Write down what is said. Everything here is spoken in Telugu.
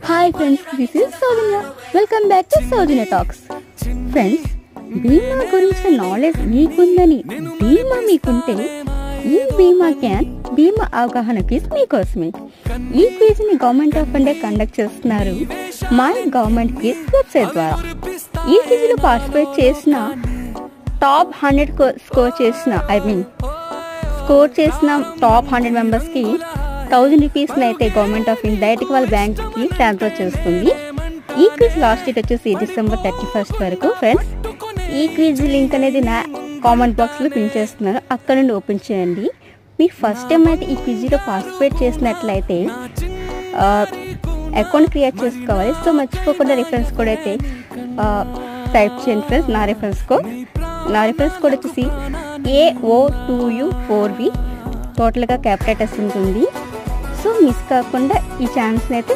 Hi friends, this is Soujanya. Welcome back to Soujanya talks. Friends, బీమా గురించిన నాలెడ్జ్ మీకుందని బీమా మీకుంటే ఈ బీమా క్యాన్ బీమా అవగాహన క్విజ్ మీకోసమే. ఈ క్విజ్ని గవర్నమెంట్ ఆఫ్ ఇండియా కండక్ట్ చేస్తున్నారు మై గవర్నమెంట్ క్విజ్ వెబ్సైట్ ద్వారా. ఈ క్విజ్లో పార్టిసిపేట్ చేసిన టాప్ 100 స్కోర్ చేసిన టాప్ 100 మెంబర్స్కి 1000 రూపీస్ని అయితే గవర్నమెంట్ ఆఫ్ ఇండియా డైరెక్ట్గా వాళ్ళ బ్యాంక్కి ట్రాన్స్ఫర్ చేస్తుంది. ఈ క్విజ్ లాస్ట్ డేట్ వచ్చేసి December 31 వరకు. ఫ్రెండ్స్, ఈ క్విజ్ లింక్ అనేది నా కామెంట్ బాక్స్లో పిన్ చేస్తున్నాను, అక్కడ నుండి ఓపెన్ చేయండి. మీరు ఫస్ట్ టైం అయితే ఈ క్విజ్లో పార్టిసిపేట్ చేసినట్లయితే అకౌంట్ క్రియేట్ చేసుకోవాలి. సో మర్చిపోకుండా రిఫరెన్స్ కోడ్ అయితే టైప్ చేయండి ఫ్రెండ్స్. నా రిఫరెన్స్ కోడ్ వచ్చేసి AO2U4V. టోటల్గా క్యాపిటల్ ఉంటుంది. సో మిస్ కాకుండా ఈ ఛాన్స్ని అయితే